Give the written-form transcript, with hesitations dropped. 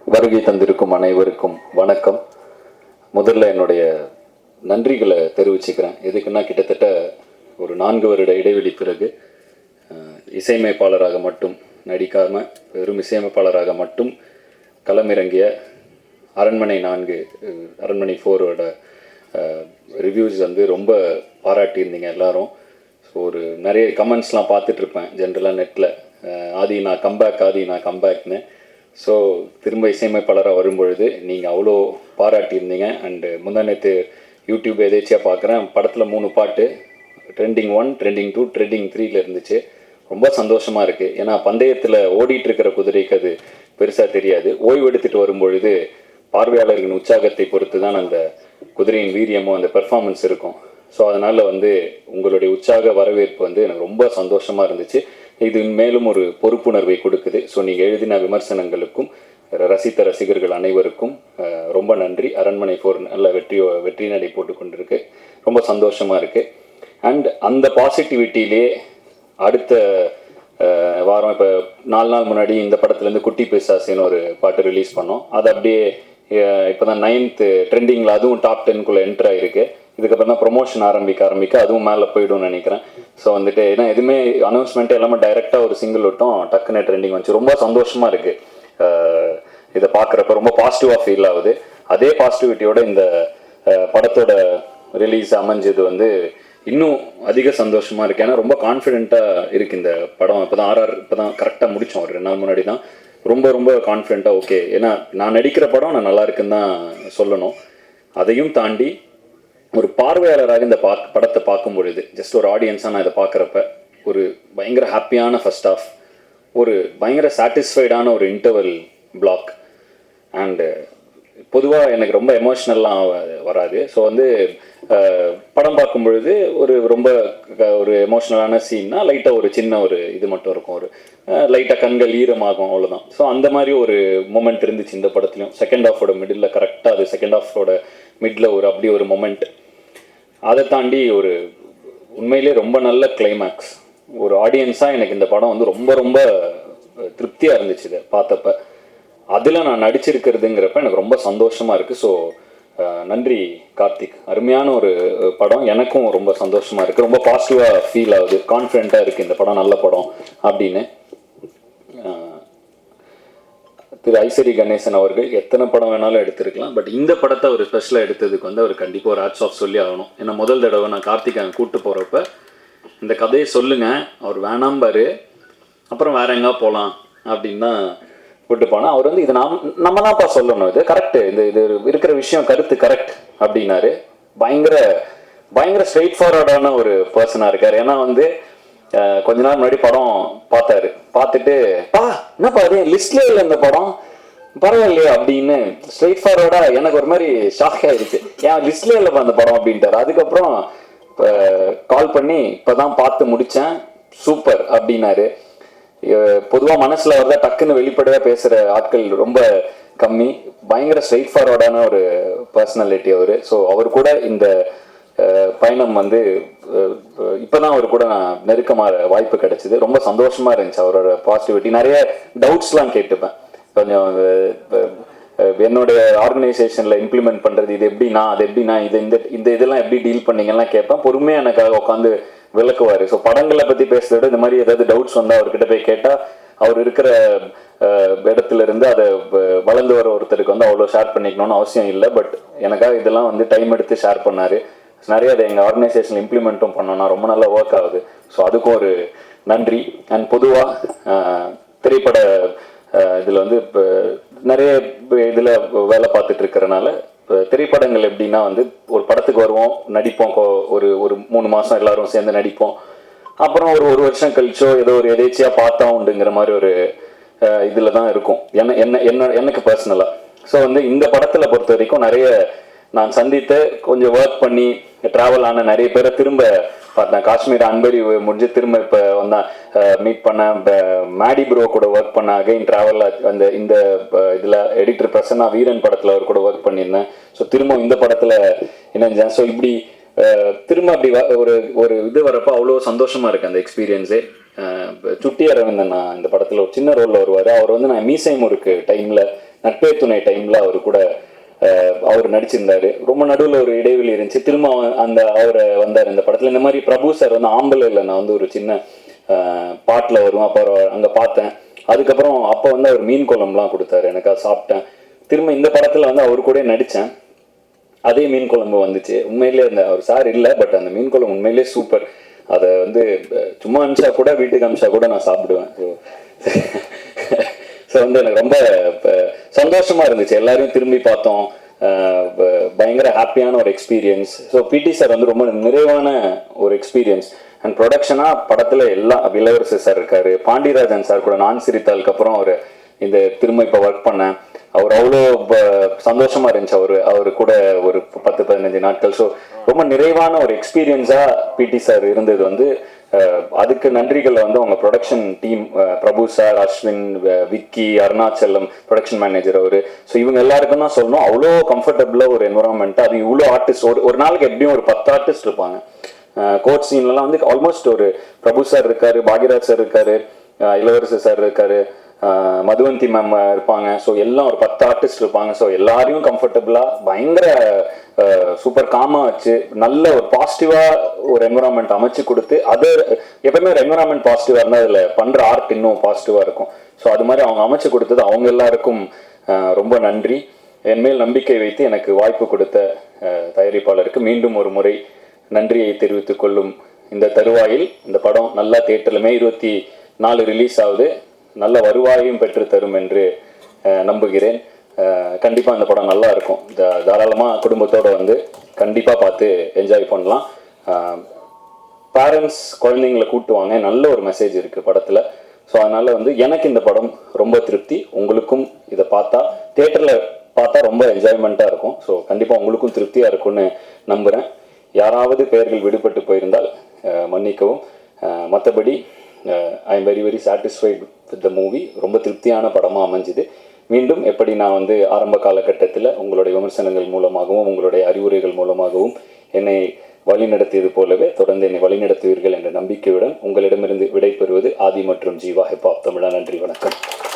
வருகை தந்திருக்கும் அனைவருக்கும் வணக்கம். முதல்ல என்னுடைய நன்றிகளை தெரிவிச்சுக்கிறேன். எதுக்குன்னா கிட்டத்தட்ட ஒரு 4 வருட இடைவெளி பிறகு இசையமைப்பாளராக மட்டும் நடிக்காமல் வெறும் இசையமைப்பாளராக மட்டும் களமிறங்கிய அரண்மனை 4 அரண்மனை 4ஓட ரிவ்யூஸ் வந்து ரொம்ப பாராட்டியிருந்தீங்க எல்லாரும். ஸோ ஒரு நிறைய கமெண்ட்ஸ்லாம் பார்த்துட்ருப்பேன் ஜென்ரலாக நெட்டில், ஆதி நான் கம்பேக்னு. ஸோ திரும்ப இசையமைப்பாளராக வரும்பொழுது நீங்கள் அவ்வளோ பாராட்டியிருந்தீங்க. அண்டு முந்தானேற்று யூடியூப் எதேச்சியாக பார்க்குறேன், படத்தில் 3 பாட்டு ட்ரெண்டிங் 1, ட்ரெண்டிங் 2, ட்ரெண்டிங் 3ல இருந்துச்சு. ரொம்ப சந்தோஷமாக இருக்குது. ஏன்னா பந்தயத்தில் ஓடிட்டுருக்கிற குதிரைக்கு அது பெருசாக தெரியாது. ஓய்வு எடுத்துகிட்டு வரும்பொழுது பார்வையாளர்களின் உற்சாகத்தை பொறுத்து தான் அந்த குதிரையின் வீரியமும் அந்த பெர்ஃபார்மன்ஸ் இருக்கும். ஸோ அதனால் வந்து உங்களுடைய உற்சாக வரவேற்பு வந்து எனக்கு ரொம்ப சந்தோஷமாக இருந்துச்சு. இது மேலும் ஒரு பொறுப்புணர்வை கொடுக்குது. ஸோ நீங்கள் எழுதின விமர்சனங்களுக்கும் ரசித்த ரசிகர்கள் அனைவருக்கும் ரொம்ப நன்றி. அரண்மனை 4 நல்ல வெற்றி நடை போட்டு கொண்டிருக்கு. ரொம்ப சந்தோஷமாக இருக்குது. அண்ட் அந்த பாசிட்டிவிட்டியிலே அடுத்த வாரம் இப்போ 4 நாள் முன்னாடி இந்த படத்துலேருந்து குட்டி பிசாசின்னு ஒரு பாட்டு ரிலீஸ் பண்ணோம். அது அப்படியே இப்போ தான் 9th ட்ரெண்டிங்கில் அதுவும் டாப் 10க்குள்ளே என்ட்ரு ஆகிருக்கு. இதுக்கப்புறம் தான் ப்ரொமோஷன் ஆரம்பிக்க அதுவும் மேலே போய்டும்னு நினைக்கிறேன். ஸோ வந்துட்டு ஏன்னா எதுவுமே அனௌன்ஸ்மெண்ட்டு எல்லாமே டைரெக்டாக ஒரு சிங்கிள் விட்டோம், டக்குன்னு ட்ரெண்டிங் வந்துச்சு. ரொம்ப சந்தோஷமாக இருக்குது இதை பார்க்குறப்ப. ரொம்ப பாசிட்டிவாக ஃபீல் ஆகுது. அதே பாசிட்டிவிட்டியோட இந்த படத்தோட ரிலீஸ் அமைஞ்சது வந்து இன்னும் அதிக சந்தோஷமாக இருக்குது. ஏன்னா ரொம்ப கான்ஃபிடென்ட்டாக இருக்குது இந்த படம். இப்போ தான் கரெக்டாக முடித்தோம், ஒரு 2 நாள் முன்னாடி தான். ரொம்ப கான்ஃபிடென்ட்டாக ஓகே. ஏன்னா நான் நடிக்கிற படம் நான் நல்லா இருக்குன்னு தான் சொல்லணும். அதையும் தாண்டி ஒரு பார்வையாளராக இந்த படத்தை பார்க்கும் பொழுது, ஜஸ்ட் ஒரு ஆடியன்ஸாக நான் இதை பார்க்குறப்ப ஒரு பயங்கர ஹாப்பியான ஃபர்ஸ்ட் ஆஃப், ஒரு பயங்கர சாட்டிஸ்ஃபைடான ஒரு இன்டர்வல் பிளாக். அண்டு பொதுவாக எனக்கு ரொம்ப எமோஷ்னல்லாம் வராது. ஸோ வந்து படம் பார்க்கும் பொழுது ரொம்ப ஒரு எமோஷ்னலான சீன்னா லைட்டாக ஒரு சின்ன ஒரு இது மட்டும் இருக்கும், ஒரு லைட்டாக கண்கள் ஈரமாகும், அவ்வளோதான். ஸோ அந்த மாதிரி ஒரு மூமெண்ட் இருந்துச்சு இந்த படத்துலையும். செகண்ட் ஹாஃபோட மிடில் கரெக்டாக அது செகண்ட் ஹாஃபோட மிடில் அப்படி ஒரு மொமெண்ட். அதை தாண்டி ஒரு உண்மையிலே ரொம்ப நல்ல கிளைமேக்ஸ். ஒரு ஆடியன்ஸாக எனக்கு இந்த படம் வந்து ரொம்ப திருப்தியாக இருந்துச்சு இதை பார்த்தப்ப. அதில் நான் நடிச்சிருக்கிறதுங்கிறப்ப எனக்கு ரொம்ப சந்தோஷமாக இருக்குது. ஸோ நன்றி கார்த்திக். அருமையான ஒரு படம். எனக்கும் ரொம்ப சந்தோஷமாக இருக்குது. ரொம்ப பாசிட்டிவாக ஃபீல் ஆகுது. கான்ஃபிடென்ட்டாக இருக்குது இந்த படம் நல்ல படம் அப்படின்னு. திரு ஐசரி கணேசன் அவர்கள் எத்தனை படம் வேணாலும் எடுத்திருக்கலாம், பட் இந்த படத்தை ஒரு ஸ்பெஷலாக எடுத்ததுக்கு வந்து அவர் கண்டிப்பாக ஒரு ஹேட்ஸ் ஆஃப் சொல்லி ஆகணும். ஏன்னா முதல் தடவை நான் கார்த்திகை கூப்பிட்டு போகிறப்ப இந்த கதையை சொல்லுங்கள், அவர் வேணாம்பாரு, அப்புறம் வேற எங்கே போகலாம் அப்படின்னு தான் கூப்பிட்டு போனால், அவர் வந்து இது நம்ம தான்ப்பா சொல்லணும், இது கரெக்டு, இது இருக்கிற விஷயம் கருத்து கரெக்ட் அப்படின்னாரு. பயங்கர ஸ்ட்ரெயிட் ஃபார்வர்டான ஒரு பர்சனாக இருக்கார். ஏன்னா வந்து கொஞ்ச நாள் முன்னாடி படம் பார்த்தாரு. பார்த்துட்டு என்னப்பா அது லிஸ்ட்லேயே இல்லை இந்த படம், பரவாயில்லையே அப்படின்னு ஸ்ட்ரெயிட் ஃபார்வர்டா. எனக்கு ஒரு மாதிரி ஷாக் ஆயிடுச்சு, ஏன் லிஸ்ட்லேயே இல்லைப்பா அந்த படம் அப்படின்ட்டார். அதுக்கப்புறம் கால் பண்ணி இப்போதான் பார்த்து முடித்தேன், சூப்பர் அப்படின்னாரு. பொதுவாக மனசில் வரத டக்குன்னு வெளிப்படையாக பேசுகிற ஆட்கள் ரொம்ப கம்மி. பயங்கர ஸ்ட்ரெயிட் ஃபார்வர்டான ஒரு பர்சனாலிட்டி அவர். ஸோ அவர் கூட இந்த பயணம் வந்து இப்போதான் அவர் கூட நான் நெருக்கமாக வாய்ப்பு கிடைச்சிது. ரொம்ப சந்தோஷமாக இருந்துச்சு அவரோட பாசிட்டிவிட்டி. நிறைய டவுட்ஸ்லாம் கேட்டுப்பேன். கொஞ்சம் என்னுடைய ஆர்கனைசேஷனில் இம்ப்ளிமெண்ட் பண்ணுறது இது எப்படின்னா அது எப்படின்னா இந்த இதெல்லாம் எப்படி டீல் பண்ணீங்கலாம் கேட்பேன். பொறுமையாக எனக்காக உட்காந்து விளக்குவார். ஸோ படங்களை பற்றி பேசுறத விட இந்த மாதிரி ஏதாவது டவுட்ஸ் வந்தால் அவர்கிட்ட போய் கேட்டால் அவர் இருக்கிற இடத்துல இருந்து அதை வளர்ந்து வர ஒருத்தருக்கு வந்து அவ்வளோ ஷேர் பண்ணிக்கணும்னு அவசியம் இல்லை. பட் எனக்காக இதெல்லாம் வந்து டைம் எடுத்து ஷேர் பண்ணார். நிறைய அதை எங்கள் ஆர்கனைசேஷன் இம்ப்ளிமெண்ட்டும் பண்ணோன்னா ரொம்ப நல்லா ஒர்க் ஆகுது. ஸோ அதுக்கும் ஒரு நன்றி. அண்ட் பொதுவாக திரைப்பட இதில் வந்து இப்போ நிறைய இதில் வேலை பார்த்துட்டு இருக்கிறனால, திரைப்படங்கள் எப்படின்னா வந்து ஒரு படத்துக்கு வருவோம், நடிப்போம், ஒரு 3 மாதம் எல்லாரும் சேர்ந்து நடிப்போம். அப்புறம் ஒரு வருஷம் கழிச்சோ ஏதோ ஒரு எதேச்சியாக பார்த்தா உண்டுங்கிற மாதிரி ஒரு இதில் தான் இருக்கும் எனக்கு பர்சனலாக. ஸோ வந்து இந்த படத்தில் பொறுத்த வரைக்கும் நிறைய நான் சந்தித்து கொஞ்சம் ஒர்க் பண்ணி ட்ராவல் ஆன நிறைய பேரை திரும்ப பார்த்தேன். காஷ்மீர் அன்பரி முடிஞ்சு திரும்ப இப்போ வந்தேன், மீட் பண்ண மேடி ப்ரோ கூட ஒர்க் பண்ண, அகைன் ட்ராவல் அந்த இந்த இதில் எடிட்டர் பிரசன்னா வீரன் படத்தில் அவர் கூட ஒர்க் பண்ணியிருந்தேன். ஸோ திரும்ப இந்த படத்தில் இணைஞ்சேன். ஸோ இப்படி திரும்ப அப்படி ஒரு இது வரப்போ அவ்வளோ சந்தோஷமாக இருக்குது அந்த எக்ஸ்பீரியன்ஸே. சுட்டி அரவிந்தன் நான் இந்த படத்தில் ஒரு சின்ன ரோலில் வருவார். அவர் வந்து நான் மீசை முறுக்கு டைமில் நட்பே துணை டைமில் அவர் கூட அவர் நடிச்சிருந்தாரு. ரொம்ப நடுவில் ஒரு இடைவெளி இருந்துச்சு. திரும்ப அந்த அவர் வந்தார் இந்த படத்தில். இந்த மாதிரி பிரபு சார் வந்து ஆம்பளை இல்லை, நான் வந்து ஒரு சின்ன பாட்டில் வரும், அப்போ அங்கே பார்த்தேன். அதுக்கப்புறம் அப்போ வந்து அவர் மீன் குழம்புலாம் கொடுத்தாரு, எனக்கு அதை சாப்பிட்டேன். திரும்ப இந்த படத்தில் வந்து அவர் கூட நடித்தேன். அதே மீன் குழம்பு வந்துச்சு. உண்மையிலே அந்த அவர் சார் இல்லை, பட் அந்த மீன் குழம்பு உண்மையிலே சூப்பர். அதை வந்து சும்மா அமிச்சா கூட, வீட்டுக்கு அமிச்சா கூட நான் சாப்பிடுவேன். ஸோ வந்து எனக்கு ரொம்ப சந்தோஷமாக இருந்துச்சு. எல்லாரையும் திரும்பி பார்த்தோம், பயங்கர ஹாப்பியான ஒரு எக்ஸ்பீரியன்ஸ். ஸோ பிடி சார் வந்து ரொம்ப நிறைவான ஒரு எக்ஸ்பீரியன்ஸ். அண்ட் ப்ரொடக்ஷனாக படத்தில் எல்லாம் இளவரசு சார் இருக்கார், பாண்டியராஜன் சார் கூட நான் சிரித்தாளுக்கு அப்புறம் அவர் இந்த திரும்ப இப்போ ஒர்க் பண்ணேன். அவர் அவ்வளோ சந்தோஷமாக இருந்துச்சு அவர் கூட ஒரு 10-15 நாட்கள். ஸோ ரொம்ப நிறைவான ஒரு எக்ஸ்பீரியன்ஸாக பிடி சார் இருந்தது. வந்து அதுக்கு நன்றிகள் வந்து அவங்க production team, Prabhu sir, Ashwin, Vicky, Arunachalam production manager அவர். ஸோ இவங்க எல்லாருக்கும் தான் சொல்லணும், அவ்வளோ கம்ஃபர்டபுளாக ஒரு என்வரான்மெண்ட்டு. அது இவ்வளோ ஆர்டிஸ்ட், ஒரு நாளைக்கு எப்படியும் ஒரு 10 ஆர்டிஸ்ட் இருப்பாங்க. கோட் சீன்லாம் வந்து ஆல்மோஸ்ட் ஒரு பிரபு சார் இருக்காரு, பாக்யராஜ் சார் இருக்காரு, இளவரசு சார் இருக்காரு, மதுவந்தி மேம் இருப்பாங்க. ஸோ எல்லாம் ஒரு 10 ஆர்டிஸ்ட் இருப்பாங்க. ஸோ எல்லாரையும் கம்ஃபர்டபுளாக பயங்கர சூப்பர் காமாக வச்சு நல்ல ஒரு பாசிட்டிவாக ஒரு என்விரான்மெண்ட் அமைச்சு கொடுத்து, அது எப்பவுமே ஒரு என்விரான்மெண்ட் பாசிட்டிவாக இருந்தால் அதில் பண்ணுற ஆர்ட் இன்னும் பாசிட்டிவாக இருக்கும். ஸோ அது மாதிரி அவங்க அமைச்சு கொடுத்தது அவங்க எல்லாருக்கும் ரொம்ப நன்றி. என்மேல் நம்பிக்கை வைத்து எனக்கு வாய்ப்பு கொடுத்த தயாரிப்பாளருக்கு மீண்டும் ஒரு முறை நன்றியை தெரிவித்துக் கொள்ளும் இந்த தருவாயில் இந்த படம் நல்லா தியேட்டரில் மே 24 ரிலீஸ் ஆகுது. நல்ல வருவாயும் பெற்று தரும் என்று நம்புகிறேன். கண்டிப்பாக இந்த படம் நல்லா இருக்கும். தாராளமாக குடும்பத்தோடு வந்து கண்டிப்பாக பார்த்து என்ஜாய் பண்ணலாம். பேரண்ட்ஸ் குழந்தைங்களை கூட்டுவாங்க, நல்ல ஒரு மெசேஜ் இருக்குது படத்தில். ஸோ அதனால் வந்து எனக்கு இந்த படம் ரொம்ப திருப்தி. உங்களுக்கும் இதை பார்த்தா தியேட்டரில் பார்த்தா ரொம்ப என்ஜாய்மெண்ட்டாக இருக்கும். ஸோ கண்டிப்பாக உங்களுக்கும் திருப்தியாக இருக்கும்னு நம்புகிறேன். யாராவது பெயர்கள் விடுபட்டு போயிருந்தால் மன்னிக்கவும். மற்றபடி I am very very satisfied with the movie. ரொம்ப திருப்தியான படமாக அமைஞ்சுது. மீண்டும் எப்படி நான் வந்து ஆரம்ப காலகட்டத்தில் உங்களுடைய விமர்சனங்கள் மூலமாகவும் உங்களுடைய அறிவுரைகள் மூலமாகவும் என்னை வழிநடத்தியது போலவே தொடர்ந்து என்னை வழிநடத்துவீர்கள் என்ற நம்பிக்கையுடன் உங்களிடமிருந்து விடைபெறுவது ஆதி மற்றும் ஜீவா ஹிப்ஹாப் தமிழா. நன்றி, வணக்கம்.